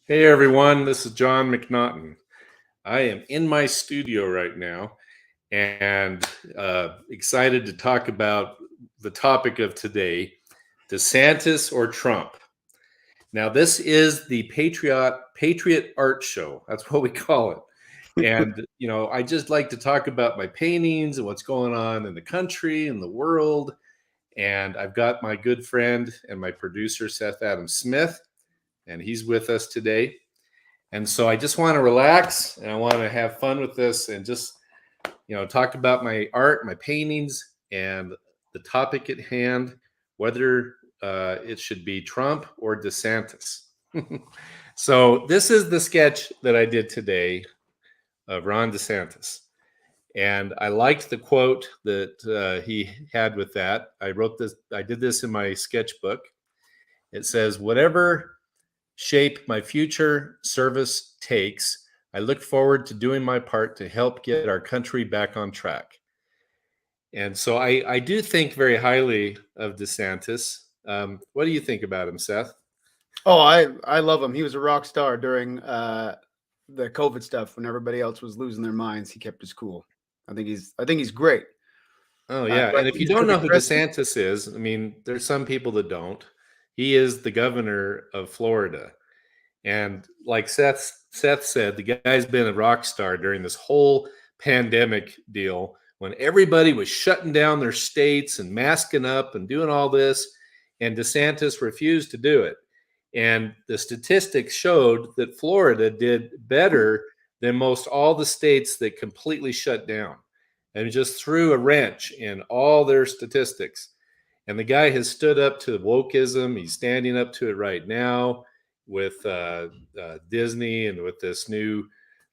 Hey everyone, this is Jon McNaughton. I am in my studio right now and excited to talk about the topic of today, DeSantis or Trump. Now, this is the Patriot Art Show. That's what we call it. And, I just like to talk about my paintings and what's going on in the country and the world. And I've got my good friend and my producer, Seth Adam Smith, and he's with us today. And so I just want to relax and I want to have fun with this and just, talk about my art, my paintings, and the topic at hand, whether it should be Trump or DeSantis. So this is the sketch that I did today of Ron DeSantis. And I liked the quote that he had with that. I did this in my sketchbook. It says, "Whatever shape my future service takes, I look forward to doing my part to help get our country back on track." And so I do think very highly of DeSantis. What do you think about him, Seth? Oh, I love him. He was a rock star during the COVID stuff when everybody else was losing their minds. He kept his cool. I think he's great. Oh yeah, and if you don't know who DeSantis is, I mean, there's some people that don't. He is the governor of Florida. And like Seth said, the guy's been a rock star during this whole pandemic deal when everybody was shutting down their states and masking up and doing all this. And DeSantis refused to do it. And the statistics showed that Florida did better than most all the states that completely shut down and just threw a wrench in all their statistics. And the guy has stood up to wokeism. He's standing up to it right now with Disney and with this new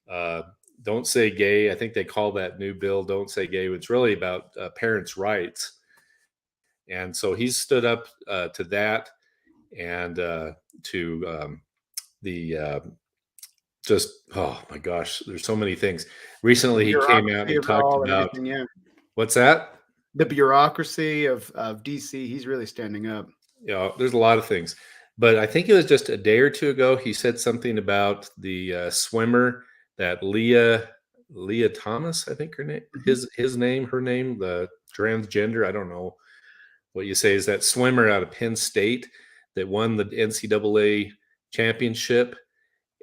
Don't Say Gay. I think they call that new bill Don't Say Gay. It's really about parents' rights. And so he's stood up to that and to the just, oh my gosh, there's so many things. Recently, he came out and talked about, what's that? The bureaucracy of DC. He's really standing up. Yeah, there's a lot of things. But I think it was just a day or two ago, he said something about the swimmer, that Leah Thomas, I think her name, her name, the transgender, I don't know what you say, is that swimmer out of Penn State that won the NCAA championship.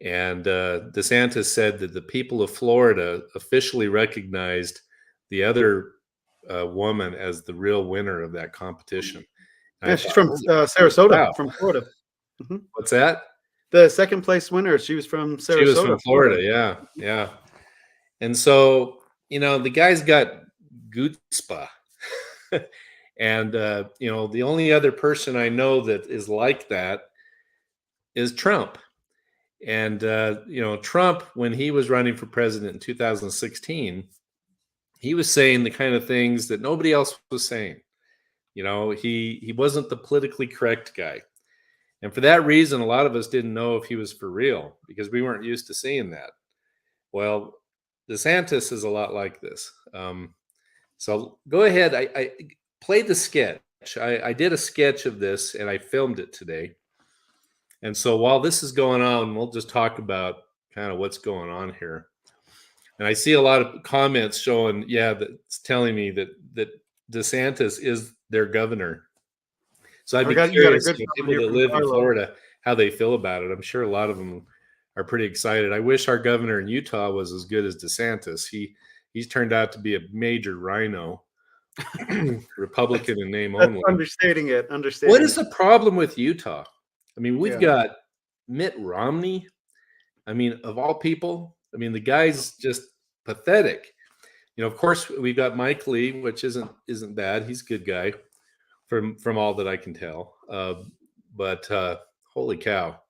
And DeSantis said that the people of Florida officially recognized the other woman as the real winner of that competition. Yeah, she's from Sarasota, wow. From Florida. Mm-hmm. What's that? The second place winner. She was from Sarasota. She was from Florida. Yeah. And so, the guy's got chutzpah. And, the only other person I know that is like that is Trump. And, Trump, when he was running for president in 2016, he was saying the kind of things that nobody else was saying. He wasn't the politically correct guy. And for that reason, a lot of us didn't know if he was for real because we weren't used to seeing that. Well, DeSantis is a lot like this. So go ahead. I played the sketch. I did a sketch of this and I filmed it today. And so while this is going on, we'll just talk about kind of what's going on here. And I see a lot of comments showing, that's telling me that DeSantis is their governor. So I'd be curious if people that live in Florida, how they feel about it. I'm sure a lot of them are pretty excited. I wish our governor in Utah was as good as DeSantis. He's turned out to be a major rhino, Republican in name only. Understating it. What is the problem with Utah? I mean, we've got Mitt Romney. I mean, of all people, I mean, the guy's just pathetic. Of course, we've got Mike Lee, which isn't bad. He's a good guy from all that I can tell. But holy cow,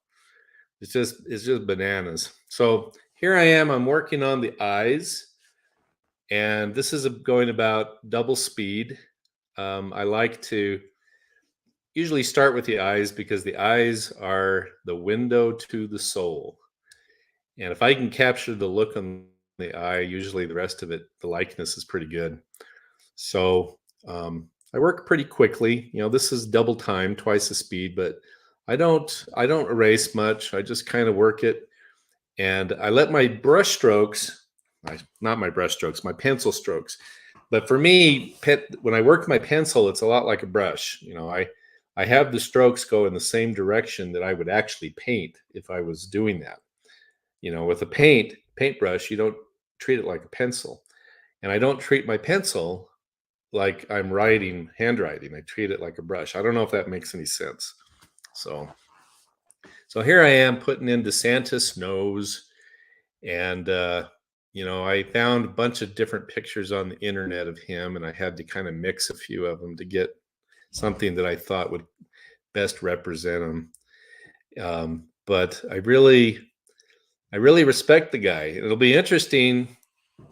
it's just bananas. So here I am. I'm working on the eyes, and this is going about double speed. I like to usually start with the eyes because the eyes are the window to the soul. And if I can capture the look on the eye, usually the rest of it, the likeness is pretty good. So I work pretty quickly. This is double time, twice the speed, but I don't erase much. I just kind of work it, and I let my brush strokes, not my brush strokes, my pencil strokes. But for me, when I work my pencil, it's a lot like a brush. You know, I have the strokes go in the same direction that I would actually paint if I was doing that. You know, with a paintbrush, you don't treat it like a pencil. And I don't treat my pencil like I'm handwriting. I treat it like a brush. I don't know if that makes any sense. So here I am putting in DeSantis nose, and you know, I found a bunch of different pictures on the internet of him, and I had to kind of mix a few of them to get something that I thought would best represent him. But I really respect the guy. It'll be interesting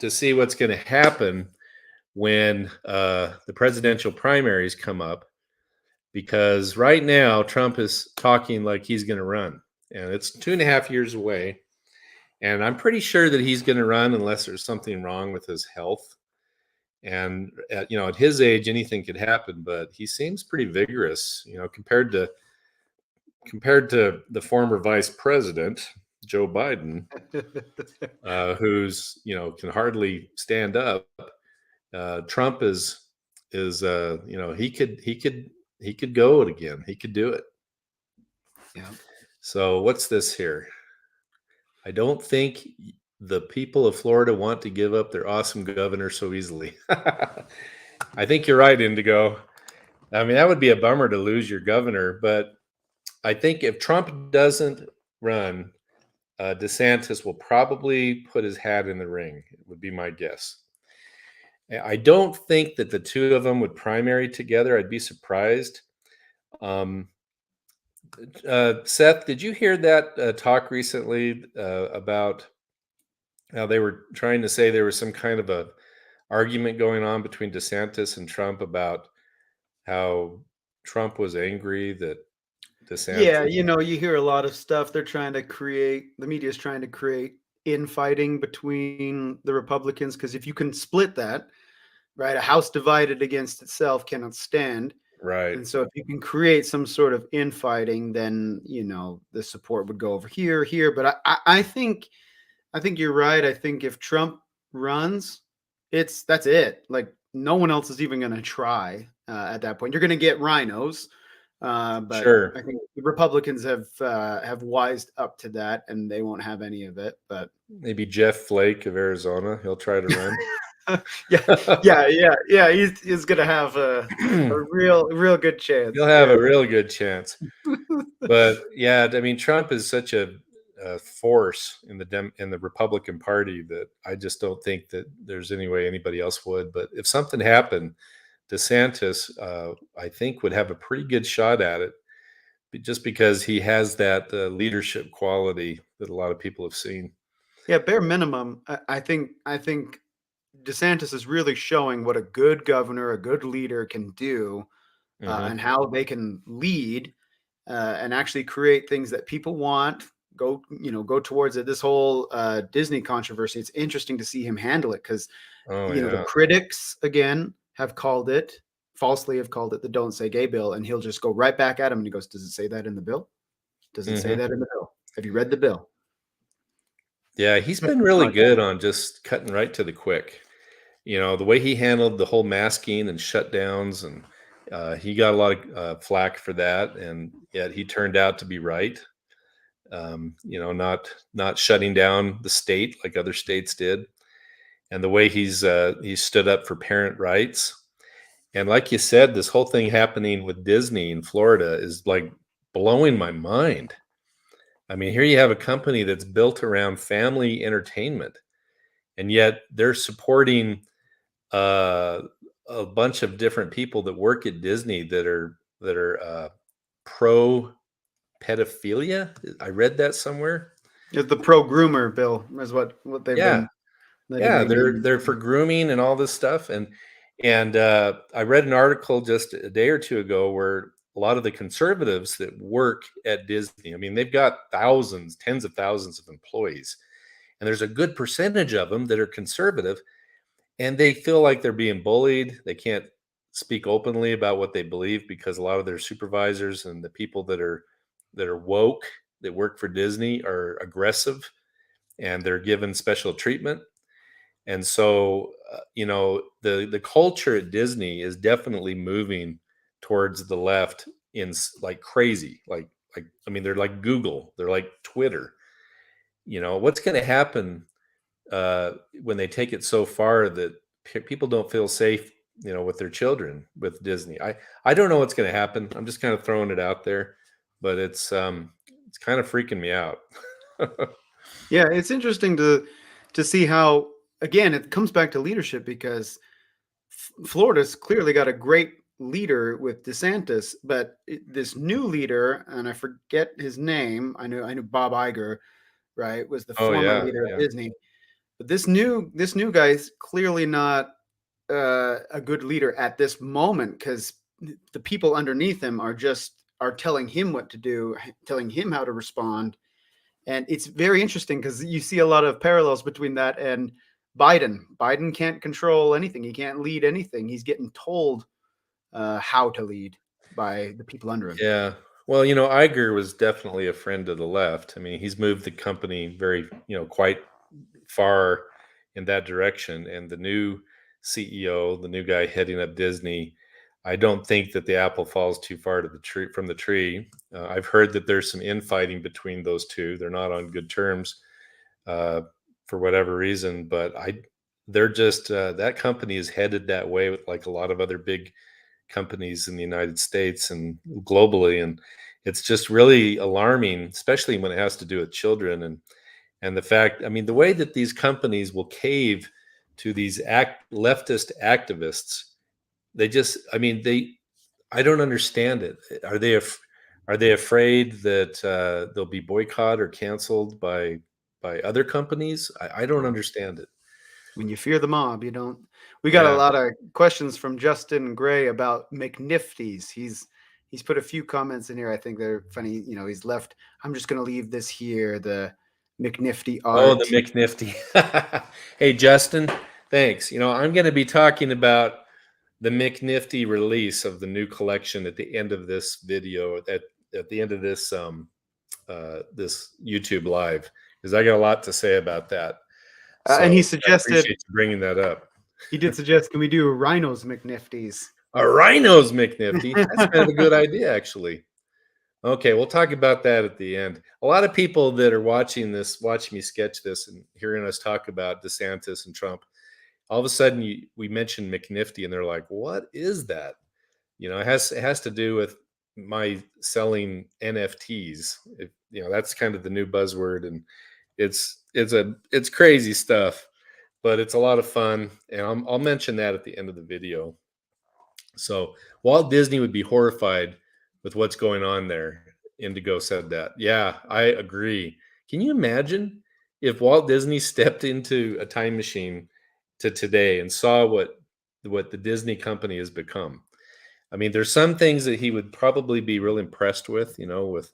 to see what's going to happen when the presidential primaries come up, because right now Trump is talking like he's going to run, and it's 2.5 years away. And I'm pretty sure that he's going to run unless there's something wrong with his health. And at, you know, at his age, anything could happen. But he seems pretty vigorous, you know, compared to the former vice president Joe Biden, who's, you know, can hardly stand up. Trump is you know, he could go it again. He could do it. Yeah. So what's this here? I don't think the people of Florida want to give up their awesome governor so easily. I think you're right, Indigo. I mean, that would be a bummer to lose your governor, but I think if Trump doesn't run, DeSantis will probably put his hat in the ring. It would be my guess. I don't think that the two of them would primary together. I'd be surprised. Seth, did you hear that talk recently about how they were trying to say there was some kind of a argument going on between DeSantis and Trump about how Trump was angry that DeSantis? Yeah, you know, you hear a lot of stuff. The media is trying to create infighting between the Republicans, because if you can split that, right, a house divided against itself cannot stand. Right. And so if you can create some sort of infighting, then, you know, the support would go over here. But I think you're right. I think if Trump runs, that's it. Like, no one else is even going to try at that point. You're going to get rhinos. But Sure. I think the Republicans have wised up to that, and they won't have any of it. But maybe Jeff Flake of Arizona, he'll try to run. yeah. He's gonna have a real good chance. He'll have a real good chance. But yeah, I mean, Trump is such a force in the Republican Party that I just don't think that there's any way anybody else would. But if something happened, DeSantis, I think, would have a pretty good shot at it, just because he has that leadership quality that a lot of people have seen. Yeah, bare minimum. I think DeSantis is really showing what a good governor, a good leader can do, and how they can lead and actually create things that people want. Go towards it. This whole Disney controversy, it's interesting to see him handle it, because the critics again have falsely called it the "Don't Say Gay" bill, and he'll just go right back at him and he goes, "Does it say that in the bill? Does it say that in the bill? Have you read the bill?" Yeah, he's been really good on just cutting right to the quick. You know, the way he handled the whole masking and shutdowns, and he got a lot of flack for that, and yet he turned out to be right. You know, not shutting down the state like other states did, and the way he stood up for parent rights. And like you said, this whole thing happening with Disney in Florida is like blowing my mind. I mean, here you have a company that's built around family entertainment, and yet they're supporting a bunch of different people that work at Disney that are pro pedophilia. I read that somewhere. The pro groomer bill is what they've been. Yeah, they're for grooming and all this stuff. And I read an article just a day or two ago where a lot of the conservatives that work at Disney, I mean, they've got thousands, tens of thousands of employees, and there's a good percentage of them that are conservative, and they feel like they're being bullied. They can't speak openly about what they believe because a lot of their supervisors and the people that are that are woke, that work for Disney, are aggressive, and they're given special treatment. And so, the culture at Disney is definitely moving towards the left like crazy. Like I mean, they're like Google, they're like Twitter. What's going to happen when they take it so far that people don't feel safe, with their children with Disney? I don't know what's going to happen. I'm just kind of throwing it out there, but it's kind of freaking me out. Yeah, it's interesting to see how, again, it comes back to leadership, because Florida's clearly got a great leader with DeSantis, but this new leader, and I forget his name. I knew Bob Iger, right, was the Oh former yeah, leader of yeah. Disney. But this new guy's clearly not a good leader at this moment, because the people underneath him are telling him what to do, telling him how to respond. And it's very interesting because you see a lot of parallels between that and Biden. Biden can't control anything. He can't lead anything. He's getting told how to lead by the people under him. Yeah. Well, Iger was definitely a friend of the left. I mean, he's moved the company very, quite far in that direction. And the new CEO, the new guy heading up Disney, I don't think that the apple falls too far to the tree from the tree. I've heard that there's some infighting between those two. They're not on good terms uh, for whatever reason, but they're just that company is headed that way with like a lot of other big companies in the United States and globally, and it's just really alarming, especially when it has to do with children and the fact, I mean, the way that these companies will cave to these leftist activists. They just, I mean, I don't understand it. Are they afraid that they'll be boycotted or canceled by other companies? I don't understand it. When you fear the mob, you don't. We got a Yeah. lot of questions from Justin Gray about McNifties. He's put a few comments in here. I think they're funny. He's left. I'm just going to leave this here. The McNifty Oh, the art. McNifty. Hey, Justin, thanks. I'm going to be talking about the McNifty release of the new collection at the end of this video, at the end of this this YouTube live, because I got a lot to say about that. And he So I suggested, appreciate you bringing that up. he did suggest, can we do Rhinos McNifties? A rhino's McNifty. That's kind of a good idea, actually. Okay, we'll talk about that at the end. A lot of people that are watching me sketch this and hearing us talk about DeSantis and Trump, all of a sudden we mention McNifty and they're like, "What is that?" It has to do with my selling NFTs. That's kind of the new buzzword, and it's crazy stuff, but it's a lot of fun, and I'll mention that at the end of the video. So Walt Disney would be horrified with what's going on there. Indigo said that. Yeah, I agree. Can you imagine if Walt Disney stepped into a time machine to today and saw what the Disney company has become? I mean, there's some things that he would probably be real impressed with, with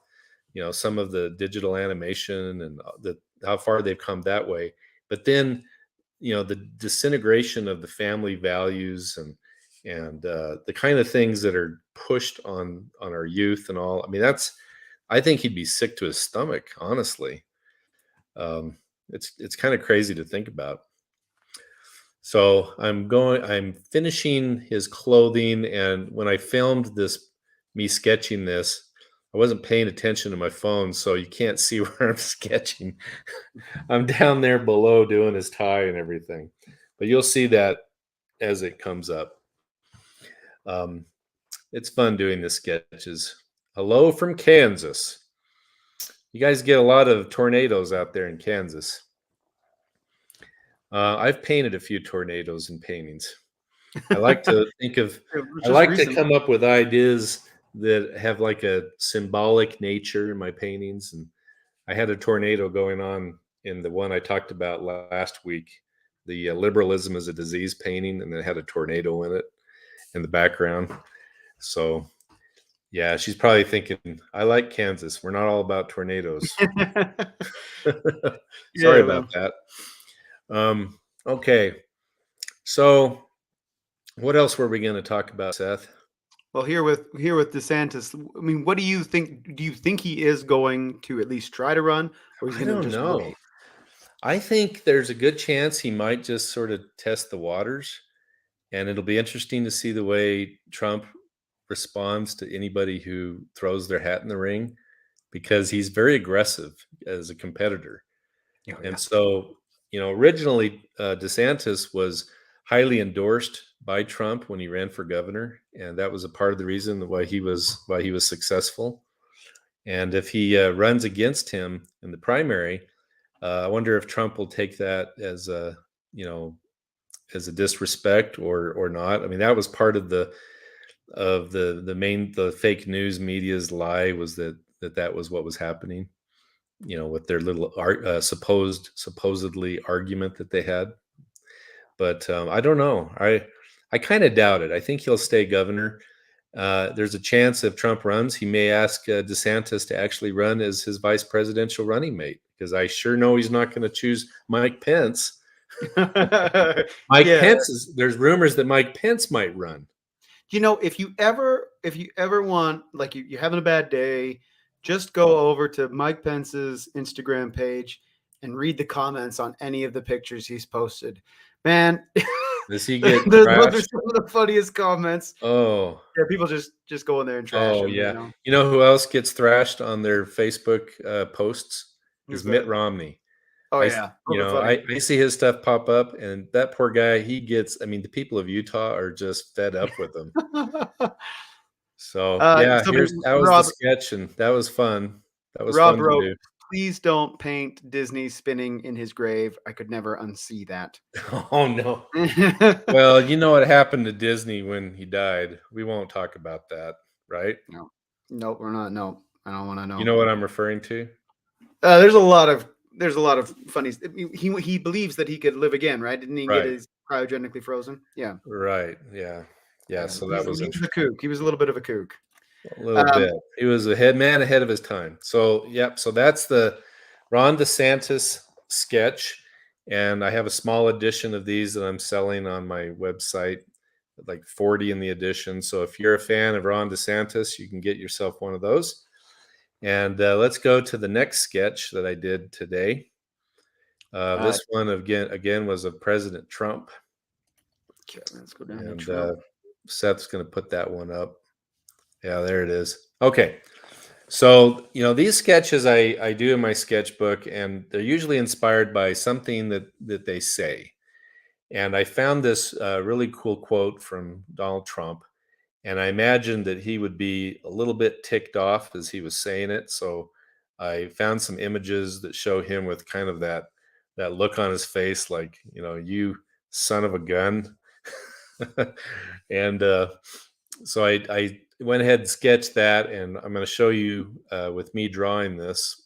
some of the digital animation and how far they've come that way. But then, the disintegration of the family values and the kind of things that are pushed on our youth and all. I mean, I think he'd be sick to his stomach, honestly. It's kind of crazy to think about. So I'm finishing his clothing, and when I filmed me sketching this, I wasn't paying attention to my phone, so you can't see where I'm sketching. I'm down there below doing his tie and everything, but you'll see that as it comes up. It's fun doing the sketches. Hello from Kansas. You guys get a lot of tornadoes out there in Kansas. I've painted a few tornadoes in paintings. I like to think of, I like to come up with ideas that have like a symbolic nature in my paintings. And I had a tornado going on in the one I talked about last week, the Liberalism is a Disease painting, and it had a tornado in it in the background. So, yeah, she's probably thinking, I like Kansas. We're not all about tornadoes. Sorry about that. Okay. So, what else were we going to talk about, Seth? Well, here with DeSantis, I mean, what do you think? Do you think he is going to at least try to run, or he's I going to don't just know. wait? I think there's a good chance he might just sort of test the waters, and it'll be interesting to see the way Trump responds to anybody who throws their hat in the ring, because he's very aggressive as a competitor. Oh, yeah. And so, originally DeSantis was highly endorsed by Trump when he ran for governor, and that was a part of the reason why he was successful. And if he runs against him in the primary, I wonder if Trump will take that as a as a disrespect or not. I mean, that was part of the the fake news media's lie, was that was what was happening. With their little supposedly argument that they had. But I don't know. I kind of doubt it. I think he'll stay governor. There's a chance if Trump runs, he may ask DeSantis to actually run as his vice presidential running mate, because I sure know he's not going to choose Mike Pence. Yeah. There's rumors that Mike Pence might run. If you ever want, like, you're having a bad day, just go over to Mike Pence's Instagram page and read the comments on any of the pictures he's posted. Man, does he get those trashed? are some of the funniest comments. Oh yeah, people just go in there and trash him. yeah. You know who else gets thrashed on their Facebook posts? Is Mitt Romney. Oh yeah. I see his stuff pop up, and that poor guy, he gets, I mean, the people of Utah are just fed up with him. So yeah, that was the sketch, and that was fun. That was Rob fun wrote, to do. "Please don't paint Disney spinning in his grave. I could never unsee that." Oh no. Well, you know what happened to Disney when he died. We won't talk about that, right? No. Nope, we're not. No, I don't want to know. You know what I'm referring to? There's a lot of funny. He believes that he could live again, right? Didn't he get his cryogenically frozen? Yeah. Right. Yeah. So that was interesting. He was a kook. He was a little bit of a kook. A little bit. He was a man ahead of his time. So, yep. So that's the Ron DeSantis sketch. And I have a small edition of these that I'm selling on my website, like 40 in the edition. So if you're a fan of Ron DeSantis, you can get yourself one of those. And let's go to the next sketch that I did today. This one again was of President Trump. Okay, let's go down and to Trump. Seth's going to put that one up. Yeah, there it is. Okay. So, these sketches I do in my sketchbook, and they're usually inspired by something that they say. And I found this really cool quote from Donald Trump, and I imagined that he would be a little bit ticked off as he was saying it. So I found some images that show him with kind of that look on his face, like, you son of a gun. And so I went ahead and sketched that, and I'm going to show you with me drawing this.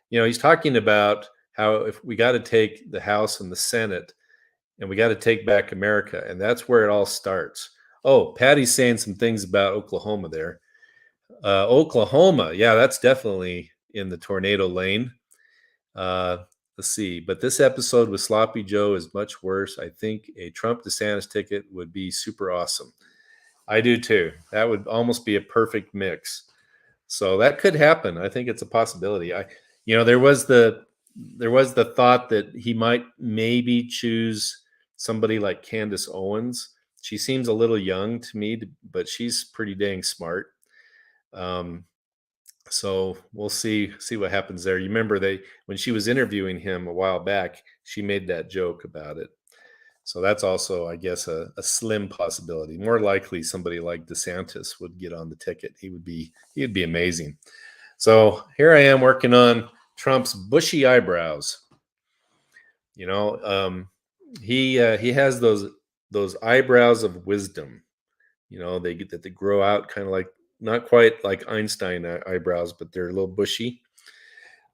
He's talking about how if we got to take the House and the Senate, and we got to take back America, and that's where it all starts. Oh, Patty's saying some things about Oklahoma there. Oklahoma, yeah, that's definitely in the tornado lane. Let's see. But this episode with Sloppy Joe is much worse. I think a Trump DeSantis ticket would be super awesome. I do too. That would almost be a perfect mix. So that could happen. I think it's a possibility. There was the thought that he might maybe choose somebody like Candace Owens. She seems a little young to me, but she's pretty dang smart. So we'll see what happens there. You remember when she was interviewing him a while back, she made that joke about it. So that's also, I guess, a slim possibility. More likely, somebody like DeSantis would get on the ticket. He'd be amazing. So here I am working on Trump's bushy eyebrows. He has those eyebrows of wisdom. They grow out kind of like, not quite like Einstein eyebrows, but they're a little bushy.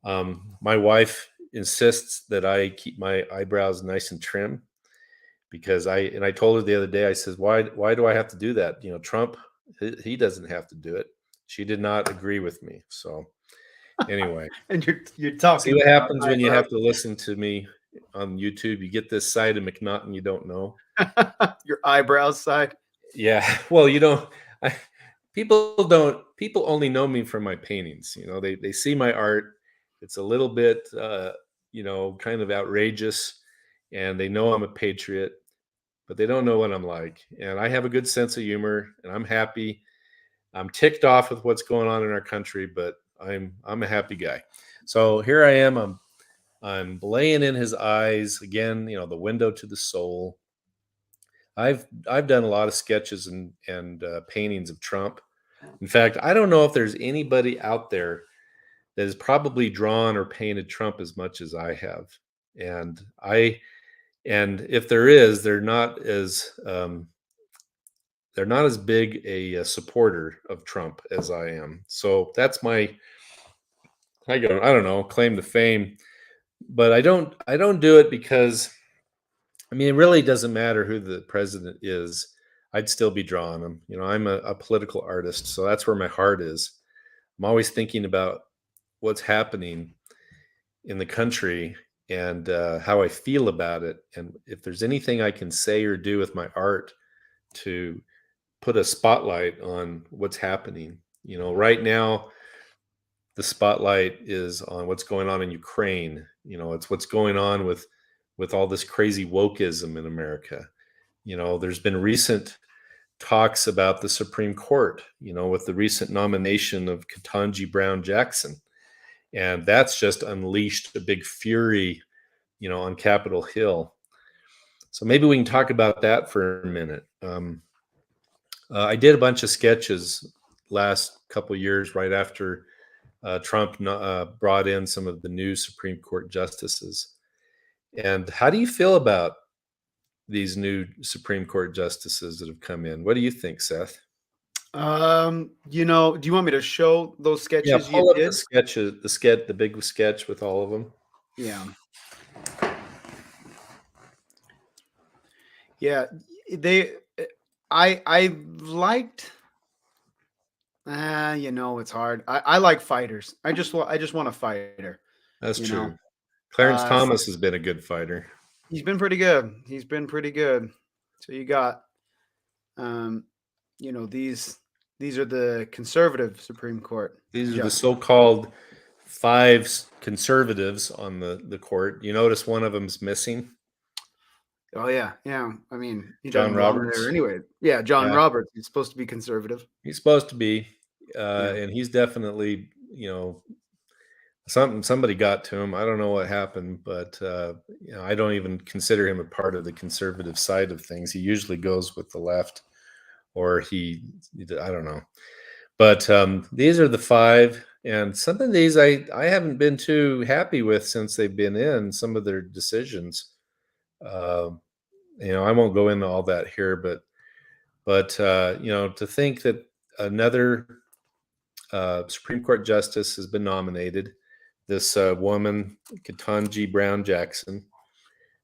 My wife insists that I keep my eyebrows nice and trim, because I told her the other day, I said, why do I have to do that? Trump, he doesn't have to do it. She did not agree with me. So anyway, and you're talking. See what happens when you have to listen to me on YouTube. You get this side of McNaughton you don't know. Your eyebrows side. Yeah. Well, I, people only know me from my paintings. They see my art. It's a little bit, kind of outrageous, and they know I'm a patriot, but they don't know what I'm like. And I have a good sense of humor, and I'm happy. I'm ticked off with what's going on in our country, but I'm a happy guy. So here I am. I'm laying in his eyes again. The window to the soul. I've done a lot of sketches and paintings of Trump. In fact, I don't know if there's anybody out there that has probably drawn or painted Trump as much as I have. And if there is, they're not as big a supporter of Trump as I am. So that's my, I don't know, claim to fame. But I don't do it because, it really doesn't matter who the president is. I'd still be drawing him. I'm a political artist, so that's where my heart is. I'm always thinking about what's happening in the country and how I feel about it. And if there's anything I can say or do with my art to put a spotlight on what's happening. Right now, the spotlight is on what's going on in Ukraine. It's what's going on with all this crazy wokeism in America. There's been recent talks about the Supreme Court, with the recent nomination of Ketanji Brown Jackson. And that's just unleashed a big fury, on Capitol Hill. So maybe we can talk about that for a minute. I did a bunch of sketches last couple of years right after Trump brought in some of the new Supreme Court justices. And how do you feel about these new Supreme Court justices that have come in? What do you think, Seth? Do you want me to show those sketches pull you up did? the big sketch with all of them. Yeah. Yeah, I liked. It's hard. I like fighters. I just want a fighter. That's true. Clarence Thomas has been a good fighter. He's been pretty good. So you got, these are the conservative Supreme Court. These are the so-called 5 conservatives on the court. You notice one of them's missing. Oh yeah. I mean, he John Roberts. there anyway. Yeah, John Roberts. He's supposed to be conservative. He's supposed to be, and he's definitely, somebody got to him. I don't know what happened, but I don't even consider him a part of the conservative side of things. He usually goes with the left, or I don't know. But these are the 5, and some of these I haven't been too happy with since they've been in. Some of their decisions. I won't go into all that here, but to think that another Supreme Court justice has been nominated, this woman, Ketanji Brown Jackson.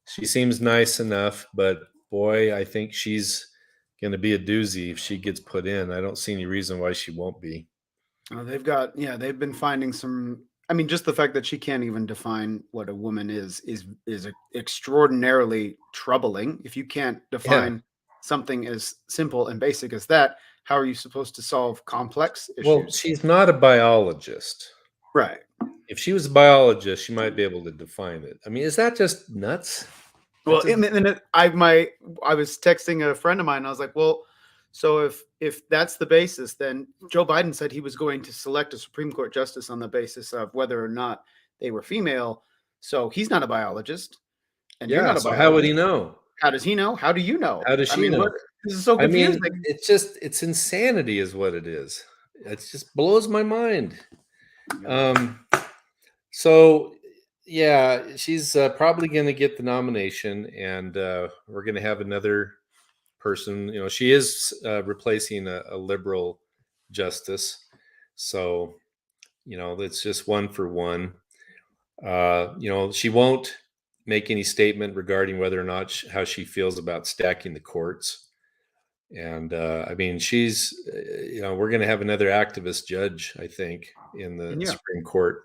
She seems nice enough, but boy, I think she's going to be a doozy if she gets put in. I don't see any reason why she won't be. They've been finding some. I mean, just the fact that she can't even define what a woman is extraordinarily troubling. If you can't define something as simple and basic as that, how are you supposed to solve complex issues? Well, she's not a biologist. Right. If she was a biologist, she might be able to define it. I mean, is that just nuts? Well, I was texting a friend of mine, and I was like, well, so if that's the basis, then Joe Biden said he was going to select a Supreme Court justice on the basis of whether or not they were female. So he's not a biologist. And you're not a biologist. How would he know? How does he know? How do you know? How does she know? This is so confusing. It's insanity is what it is. It just blows my mind. So yeah, she's probably going to get the nomination, and we're going to have another person. She is replacing a liberal justice, so it's just 1 for 1. She won't make any statement regarding whether or not how she feels about stacking the courts. And she's we're going to have another activist judge, I think, in the Supreme Court.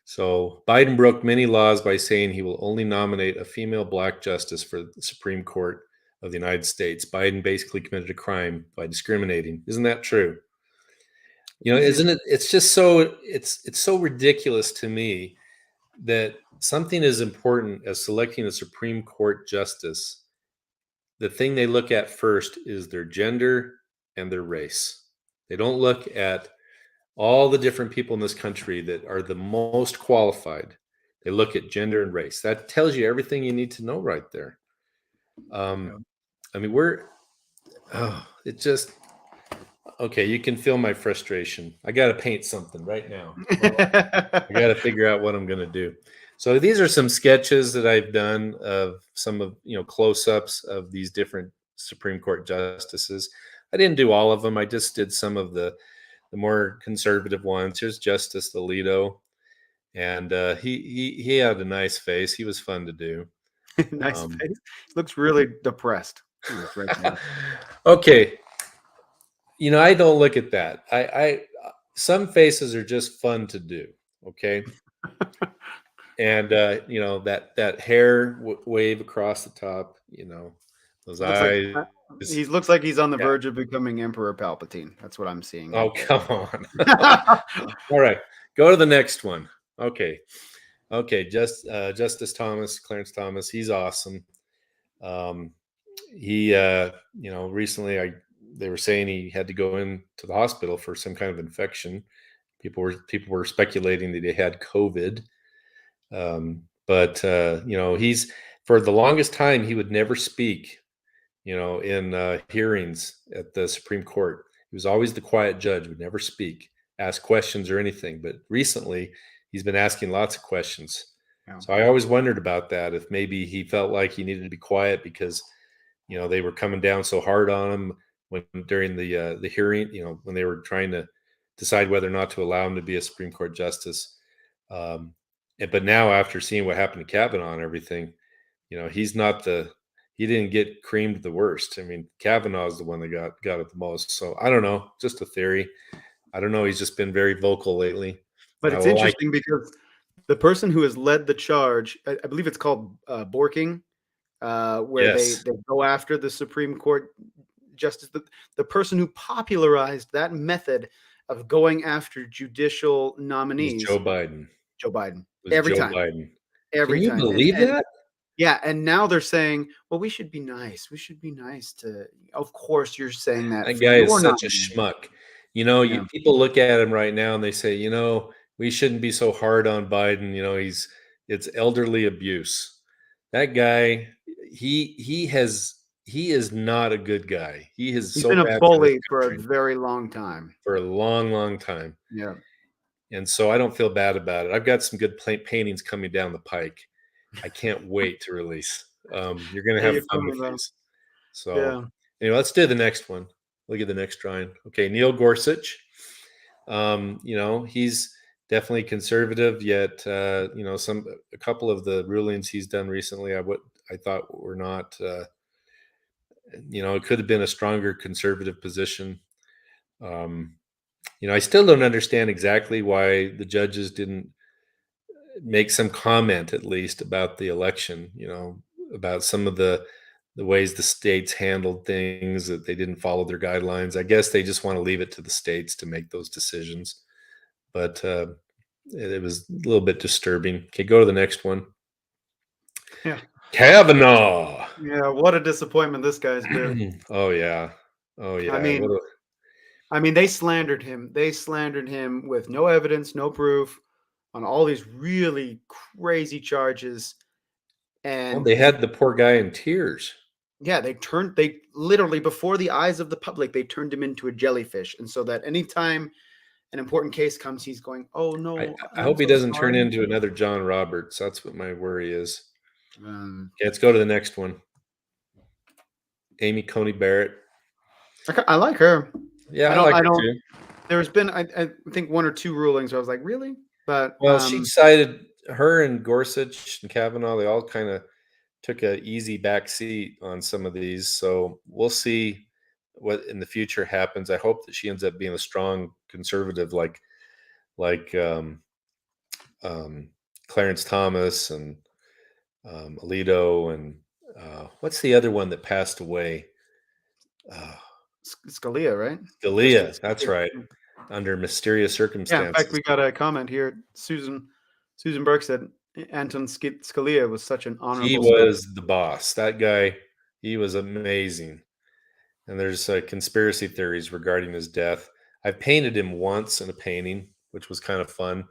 So Biden broke many laws by saying he will only nominate a female Black justice for the Supreme Court of the United States. Biden basically committed a crime by discriminating. Isn't that true? Isn't it? It's just so it's so ridiculous to me that something as important as selecting a Supreme Court justice, the thing they look at first is their gender and their race. They don't look at all the different people in this country that are the most qualified. They look at gender and race. That tells you everything you need to know right there. I mean, it just, okay, you can feel my frustration. I got to paint something right now. I got to figure out what I'm going to do. So these are some sketches that I've done of some of, close-ups of these different Supreme Court justices. I didn't do all of them. I just did some of the more conservative ones. Here's Justice Alito, and he had a nice face. He was fun to do. Nice face. Looks really depressed. Okay, I don't look at that. I some faces are just fun to do. Okay. And that hair wave across the top, those eyes. He looks like he's on the verge of becoming Emperor Palpatine. That's what I'm seeing. Oh, come on. All right, go to the next one. Okay, Justice Clarence Thomas. He's awesome. He recently they were saying he had to go into the hospital for some kind of infection. People were speculating that he had COVID. But he's, for the longest time, he would never speak, in hearings at the Supreme Court. He was always the quiet judge, would never speak, ask questions or anything. But recently, he's been asking lots of questions. Yeah. So I always wondered about that, if maybe he felt like he needed to be quiet because, they were coming down so hard on him during the hearing, when they were trying to decide whether or not to allow him to be a Supreme Court justice. But now, after seeing what happened to Kavanaugh and everything, he didn't get creamed the worst. I mean, Kavanaugh is the one that got it the most. So I don't know, just a theory. I don't know. He's just been very vocal lately. But it's interesting because the person who has led the charge, I believe it's called borking, where they go after the Supreme Court justice. The person who popularized that method of going after judicial nominees, Joe Biden. Every time. Can you believe that? Yeah, and now they're saying, well, we should be nice. We should be nice to. Of course, you're saying that. That guy is such a schmuck. People look at him right now and they say, we shouldn't be so hard on Biden. It's elderly abuse. That guy, he is not a good guy. He's been a bully for a very long time. For a long, long time. Yeah. And so I don't feel bad about it. I've got some good paintings coming down the pike. I can't wait to release. You're going to have fun with these. So anyway, let's do the next one. Look at the next drawing. Okay, Neil Gorsuch. He's definitely conservative, yet a couple of the rulings he's done recently, I thought were not. It could have been a stronger conservative position. I still don't understand exactly why the judges didn't make some comment, at least, about the election, about some of the ways the states handled things, that they didn't follow their guidelines. I guess they just want to leave it to the states to make those decisions. But it was a little bit disturbing. Okay, go to the next one. Yeah. Kavanaugh. Yeah, what a disappointment this guy's been. Oh, yeah. I mean, they slandered him. They slandered him with no evidence, no proof, on all these really crazy charges. And they had the poor guy in tears. Yeah, they literally, before the eyes of the public, they turned him into a jellyfish. And so that anytime an important case comes, he's going, oh, no. I hope he doesn't turn into another John Roberts. That's what my worry is. Okay, let's go to the next one. Amy Coney Barrett. I like her. Yeah, I like her too. There's been, I think, one or two rulings where I was like, really? But she cited her and Gorsuch and Kavanaugh. They all kind of took an easy back seat on some of these. So we'll see what in the future happens. I hope that she ends up being a strong conservative, like Clarence Thomas and Alito and What's the other one that passed away? Scalia, right? Scalia. Justice That's Scalia. right. Under mysterious Yeah, in fact, circumstances. we got a comment here. Susan Burke said Anton Scalia was such an He honorable soul. was the boss. That guy, he was amazing. And there's conspiracy theories regarding his death. I've painted him once in a painting, which was kind of fun.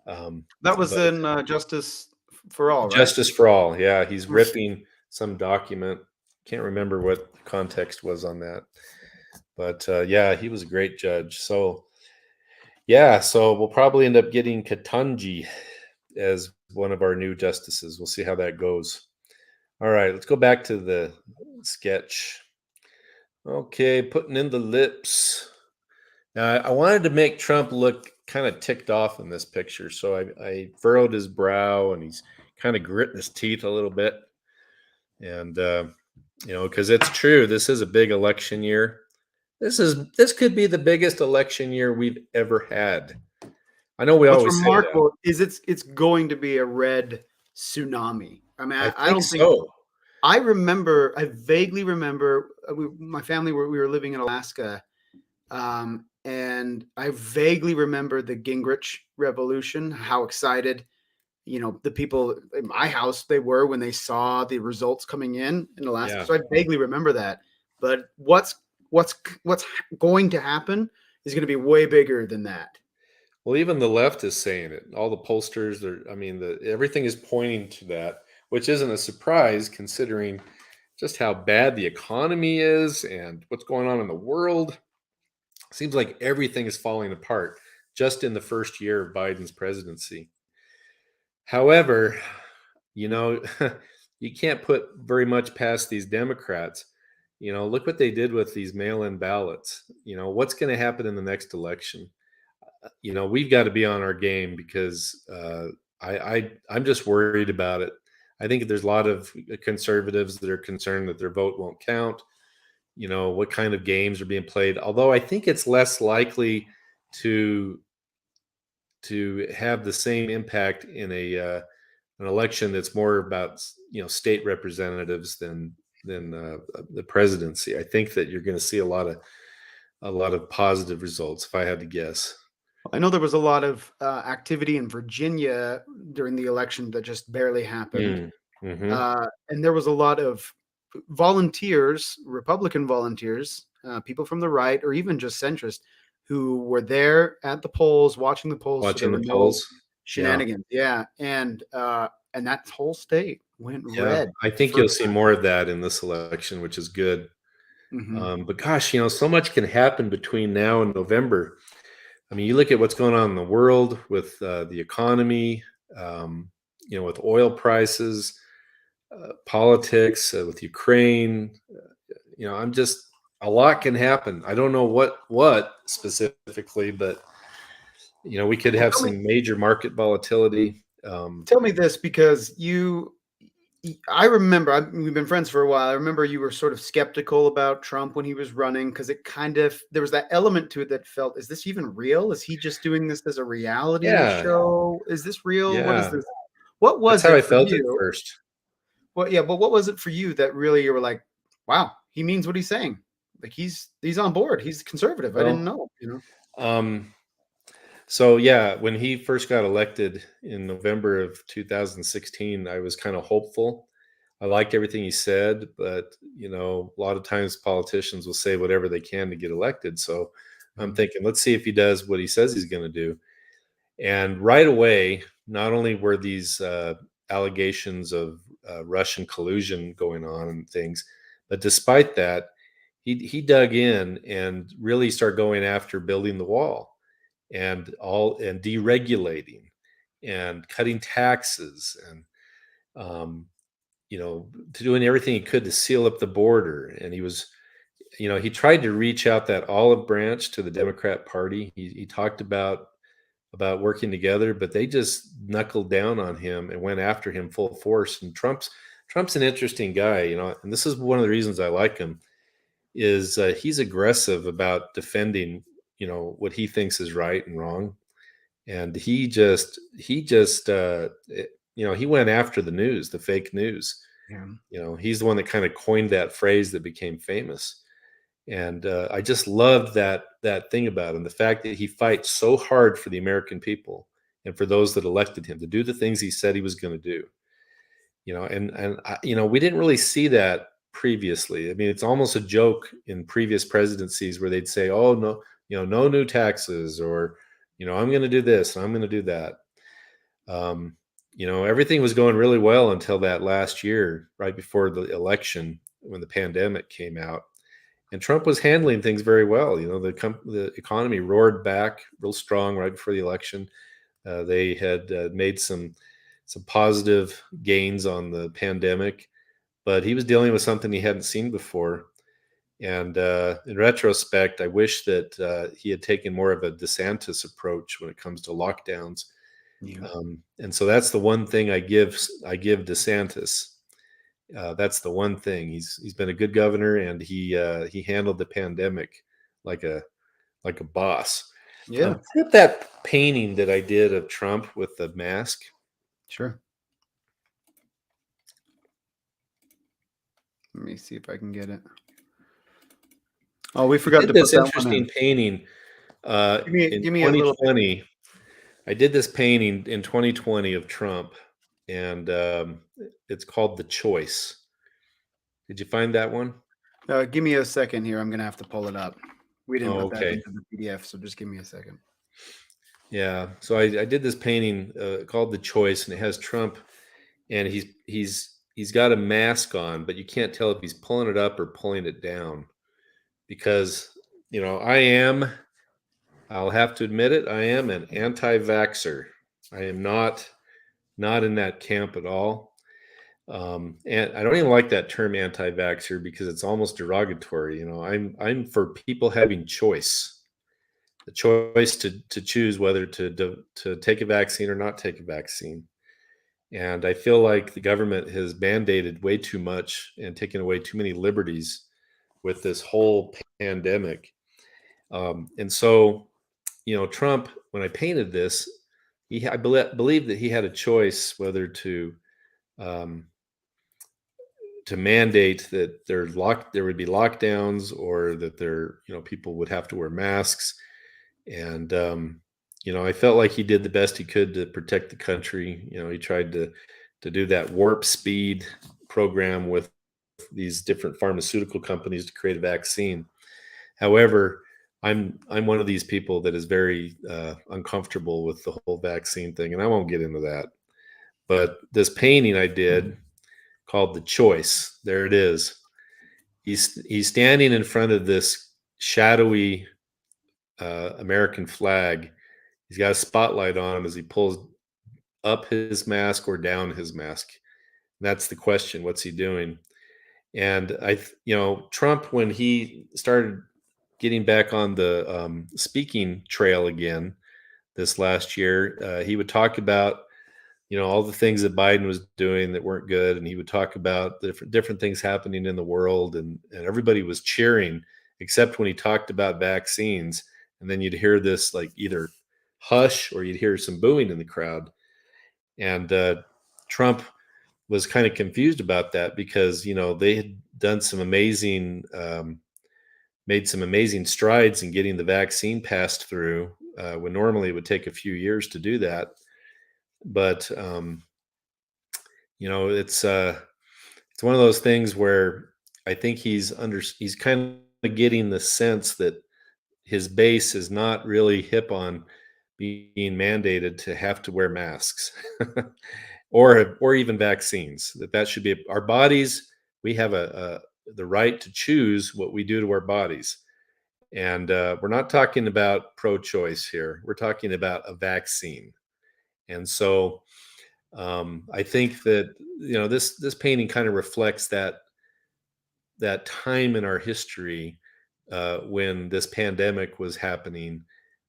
That was But in Justice for All, right? Justice for All. Yeah, he's ripping some document. Can't remember what the context was on that. But yeah, he was a great judge. So yeah, so we'll probably end up getting Katanji as one of our new justices. We'll see how that goes. All right, let's go back to the sketch. Okay, putting in the lips. Now, I wanted to make Trump look kind of ticked off in this picture, so I furrowed his brow, and he's kind of gritting his teeth a little bit. And because it's true, this is a big election year. This could be the biggest election year we've ever had. I know we What's always say that. remarkable is it's going to be a red tsunami. I mean, I don't think so. I vaguely remember my family we were living in Alaska, and I vaguely remember the Gingrich revolution, how excited, the people in my house they were when they saw the results coming in Alaska. Yeah. So I vaguely remember that. But what's going to happen is going to be way bigger than that. Well, even the left is saying it. All the pollsters everything is pointing to that, which isn't a surprise considering just how bad the economy is and what's going on in the world. Seems like everything is falling apart just in the first year of Biden's presidency. However, you can't put very much past these Democrats. Look what they did with these mail-in ballots. What's going to happen in the next election? We've got to be on our game because I'm just worried about it. I think there's a lot of conservatives that are concerned that their vote won't count. What kind of games are being played. Although I think it's less likely to have the same impact in an election that's more about state representatives than the presidency. I think that you're going to see a lot of positive results, if I had to guess. I know there was a lot of activity in Virginia during the election that just barely happened. Mm-hmm. And there was a lot of volunteers, Republican volunteers, people from the right, or even just centrist, who were there at the polls, watching the polls. Watching so the polls. Shenanigans. Yeah. And that whole state went red. I think you'll see more of that in this election, which is good. Mm-hmm. But gosh, so much can happen between now and November. I mean, you look at what's going on in the world with the economy, with oil prices, politics, with Ukraine. A lot can happen. I don't know what specifically, but we could have some major market volatility. Tell me this, because I remember we've been friends for a while. I remember you were sort of skeptical about Trump when he was running because there was that element to it that felt, is this even real? Is he just doing this as a reality show? Is this real? Yeah. What is this? What was That's how it I felt for at you? first. Well, yeah, but what was it for you that really you were like, wow, he means what he's saying? Like he's on board. He's conservative. I didn't know. So yeah, when he first got elected in November of 2016, I was kind of hopeful. I liked everything he said, but a lot of times politicians will say whatever they can to get elected. So I'm thinking, let's see if he does what he says he's going to do. And right away, not only were these allegations of Russian collusion going on and things, but despite that, he dug in and really started going after building the wall and deregulating and cutting taxes and doing everything he could to seal up the border. And he tried to reach out that olive branch to the Democrat Party. He talked about working together, but they just knuckled down on him and went after him full force. And Trump's an interesting guy, and this is one of the reasons I like him, is he's aggressive about defending what he thinks is right and wrong. And he went after the news, the fake news. He's the one that kind of coined that phrase that became famous. And I just loved that thing about him, the fact that he fights so hard for the American people and for those that elected him to do the things he said he was going to do. We didn't really see that previously. I mean, it's almost a joke in previous presidencies where they'd say, "Oh no, no new taxes," or "I'm going to do this and I'm going to do that." Everything was going really well until that last year, right before the election, when the pandemic came out. And Trump was handling things very well. The economy roared back real strong right before the election. They had made some positive gains on the pandemic, but he was dealing with something he hadn't seen before. And in retrospect, I wish that he had taken more of a DeSantis approach when it comes to lockdowns. Yeah. And so that's the one thing I give DeSantis. That's the one thing. He's been a good governor, and he handled the pandemic like a boss. Yeah. Put that painting that I did of Trump with the mask. Sure. Let me see if I can get it. Oh, we forgot to put this that interesting one in. painting in Give me a little 2020. I did this painting in 2020 of Trump, and it's called The Choice. Did you find that one? Give me a second here. I'm going to have to pull it up. We didn't put that Okay. into the PDF, so just give me a second. Yeah. So I did this painting called The Choice, and it has Trump, and he's got a mask on, but you can't tell if he's pulling it up or pulling it down, because I'll have to admit it, I am an anti-vaxxer. I am not in that camp at all. And I don't even like that term anti-vaxxer because it's almost derogatory. I'm for people having choice, the choice to choose whether to take a vaccine or not take a vaccine. And I feel like the government has mandated way too much and taken away too many liberties with this whole pandemic. And so, Trump, when I painted this, I believe that he had a choice whether to mandate that there would be lockdowns, or that people would have to wear masks. And I felt like he did the best he could to protect the country. He tried to do that warp speed program with these different pharmaceutical companies to create a vaccine. However, I'm one of these people that is very uncomfortable with the whole vaccine thing, and I won't get into that. But this painting I did called The Choice, there it is. He's standing in front of this shadowy American flag. He's got a spotlight on him as he pulls up his mask or down his mask. And that's the question. What's he doing? And Trump, when he started getting back on the speaking trail again this last year, he would talk about all the things that Biden was doing that weren't good, and he would talk about the different things happening in the world, and everybody was cheering except when he talked about vaccines. And then you'd hear this like either hush or you'd hear some booing in the crowd. And Trump was kind of confused about that because they had done some amazing made some amazing strides in getting the vaccine passed through, when normally it would take a few years to do that. But it's one of those things where I think he's kind of getting the sense that his base is not really hip on being mandated to have to wear masks or even vaccines. That should be our bodies. We have the right to choose what we do to our bodies. And we're not talking about pro-choice here. We're talking about a vaccine. And so I think that this painting kind of reflects that time in our history when this pandemic was happening.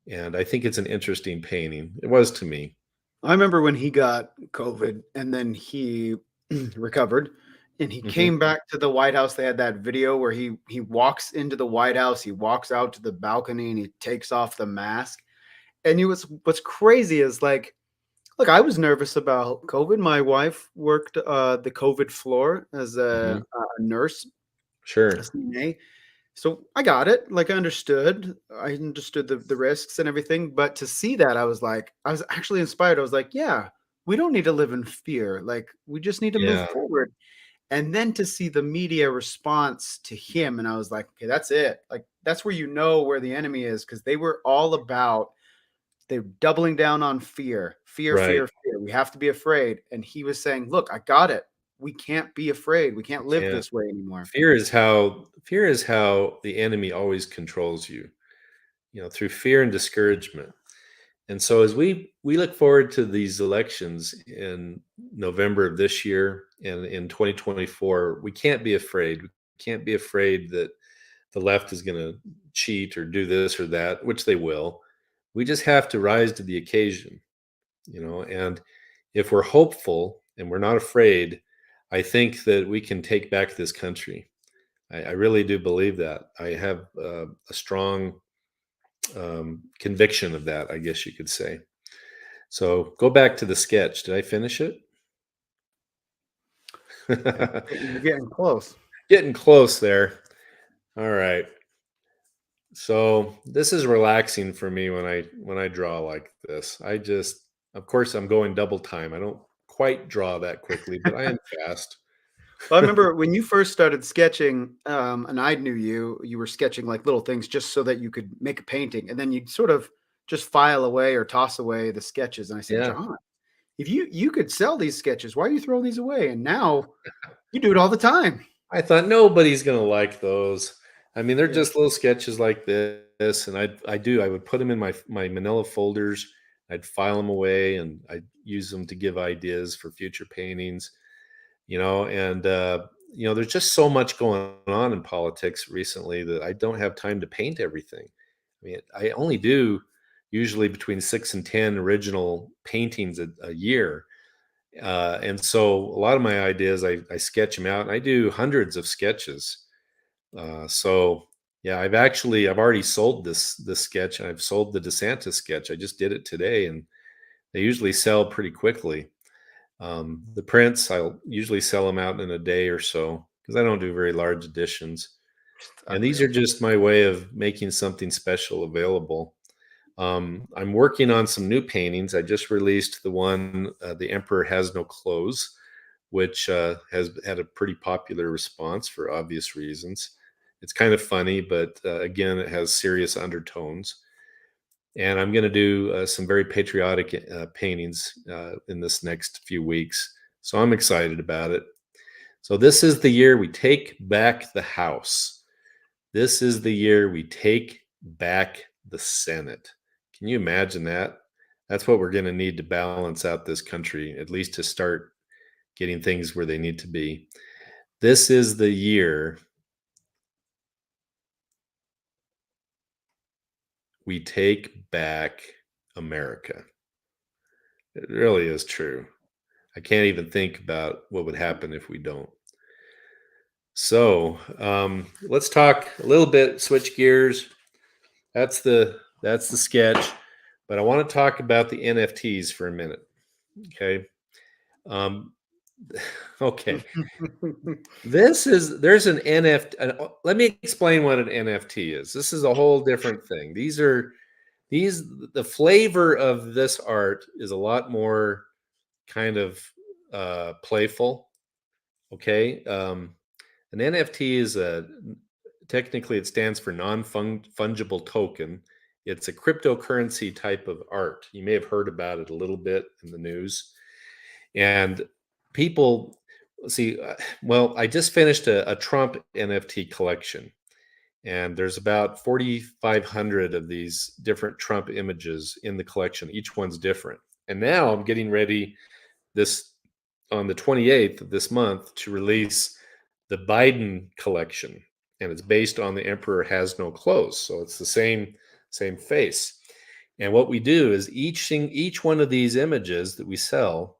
And I think it's an interesting painting. It was to me. I remember when he got COVID and then he recovered and he came back to the White House. They had that video where he walks into the White House, he walks out to the balcony and he takes off the mask. And what's crazy is like Look, I was nervous about COVID. My wife worked the COVID floor as a nurse, a Sure. CNA. So I got it. Like I understood the risks and everything. But to see that, I was actually inspired. I was like, yeah, we don't need to live in fear. Like we just need to move Yeah. forward. And then to see the media response to him, and I was like, okay, that's it. Like that's where you know where the enemy is, because they were all about they're doubling down on fear, fear, Right. fear, fear. We have to be afraid. And he was saying, look, I got it. We can't be afraid. We can't live Yeah. this way anymore. Fear is how the enemy always controls you, through fear and discouragement. And so as we look forward to these elections in November of this year and in 2024, we can't be afraid. We can't be afraid that the left is going to cheat or do this or that, which they will. We just have to rise to the occasion, and if we're hopeful and we're not afraid, I think that we can take back this country. I really do believe that. I have a strong conviction of that, I guess you could say. So go back to the sketch. Did I finish it? You're getting close. Getting close there. All right. So this is relaxing for me when I draw like this. Of course, I'm going double time. I don't quite draw that quickly, but I am fast. Well, I remember when you first started sketching, and I knew you were sketching like little things just so that you could make a painting. And then you'd sort of just file away or toss away the sketches. And I said, Yeah. John, if you could sell these sketches, why are you throwing these away? And now you do it all the time. I thought nobody's gonna like those. I mean, they're Yeah. just little sketches like this, and I would put them in my Manila folders. I'd file them away, and I'd use them to give ideas for future paintings. And there's just so much going on in politics recently that I don't have time to paint everything. I mean, I only do usually between 6 and 10 original paintings a year. And so a lot of my ideas, I sketch them out, and I do hundreds of sketches. So yeah, I've already sold this sketch, and I've sold the DeSantis sketch. I just did it today, and they usually sell pretty quickly. The prints, I'll usually sell them out in a day or so because I don't do very large editions. And these are Unreal. just my way of making something special available. I'm working on some new paintings. I just released the one, The Emperor Has No Clothes, which has had a pretty popular response for obvious reasons. It's kind of funny, but again, it has serious undertones. And I'm going to do some very patriotic paintings in this next few weeks. So I'm excited about it. So this is the year we take back the House. This is the year we take back the Senate. Can you imagine that? That's what we're going to need to balance out this country, at least to start getting things where they need to be. This is the year we take back America. It really is true. I can't even think about what would happen if we don't. So let's talk a little bit, switch gears. That's the sketch, but I want to talk about the NFTs for a minute. Okay. Um, okay. There's an NFT. Let me explain what an NFT is. This is a whole different thing. The flavor of this art is a lot more kind of playful. Okay. An NFT is technically it stands for non-fungible token. It's a cryptocurrency type of art. You may have heard about it a little bit in the news. And people see, well, I just finished a Trump NFT collection, and there's about 4,500 of these different Trump images in the collection. Each one's different. And now I'm getting ready this on the 28th of this month to release the Biden collection, and it's based on The Emperor Has No Clothes. So it's the same face. And what we do is each one of these images that we sell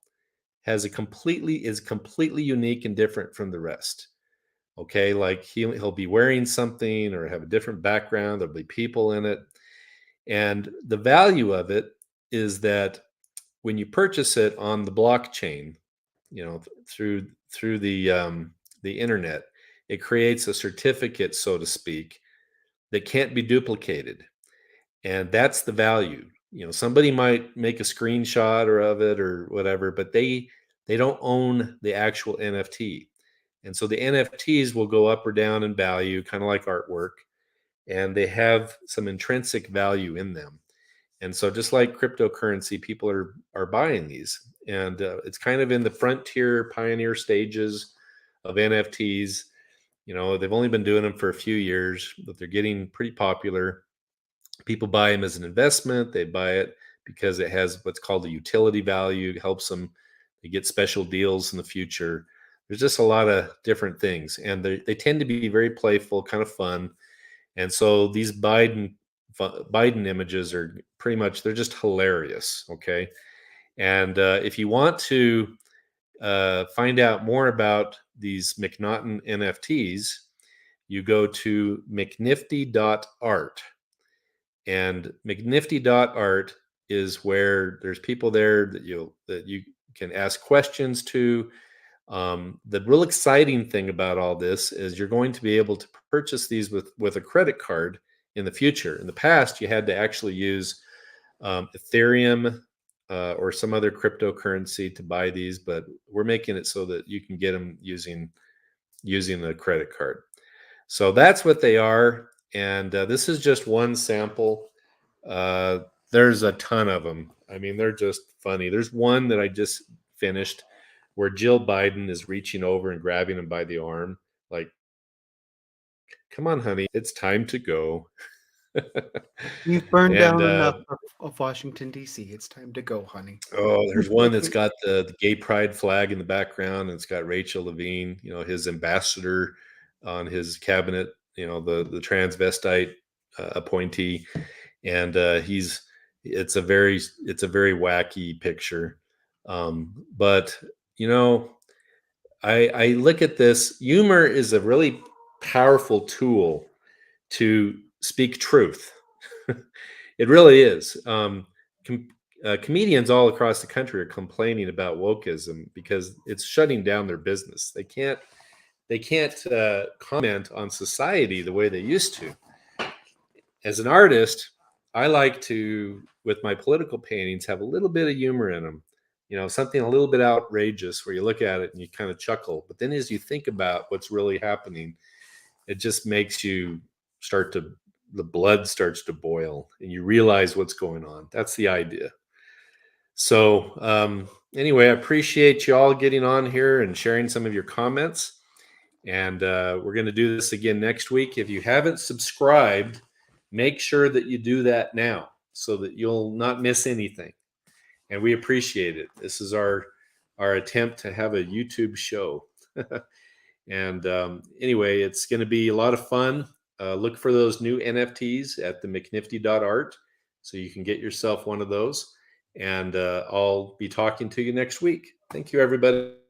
is completely unique and different from the rest. Okay, like he'll be wearing something or have a different background. There'll be people in it, and the value of it is that when you purchase it on the blockchain, through the internet, it creates a certificate, so to speak, that can't be duplicated. And that's the value. Somebody might make a screenshot or of it or whatever, but they don't own the actual NFT. And so the NFTs will go up or down in value, kind of like artwork, and they have some intrinsic value in them. And so just like cryptocurrency, people are buying these. And it's kind of in the frontier pioneer stages of NFTs. They've only been doing them for a few years, but they're getting pretty popular. People buy them as an investment. They buy it because it has what's called a utility value. It helps them to get special deals in the future. There's just a lot of different things. And they tend to be very playful, kind of fun. And so these Biden images are pretty much, they're just hilarious. Okay. And if you want to find out more about these McNaughton NFTs, you go to mcnifty.art. And mcnifty.art is where there's people there that you can ask questions to. The real exciting thing about all this is you're going to be able to purchase these with a credit card in the future. In the past, you had to actually use Ethereum or some other cryptocurrency to buy these, but we're making it so that you can get them using a credit card. So that's what they are. And this is just one sample. There's a ton of them. I mean, they're just funny. There's one that I just finished where Jill Biden is reaching over and grabbing him by the arm. Like, come on, honey, it's time to go. You've burned down enough of Washington, D.C. It's time to go, honey. Oh, there's one that's got the gay pride flag in the background, and it's got Rachel Levine, his ambassador on his cabinet, the transvestite appointee. And it's a very wacky picture. But I look at this. Humor is a really powerful tool to speak truth. It really is. Comedians all across the country are complaining about wokeism because it's shutting down their business. They can't comment on society the way they used to. As an artist, I like to, with my political paintings, have a little bit of humor in them. Something a little bit outrageous where you look at it and you kind of chuckle. But then as you think about what's really happening, it just makes you the blood starts to boil and you realize what's going on. That's the idea. So anyway, I appreciate you all getting on here and sharing some of your comments. And we're going to do this again next week. If you haven't subscribed, make sure that you do that now so that you'll not miss anything. And we appreciate it. This is our attempt to have a YouTube show. And anyway, it's going to be a lot of fun. Look for those new NFTs at the mcnifty.art so you can get yourself one of those. And I'll be talking to you next week. Thank you, everybody.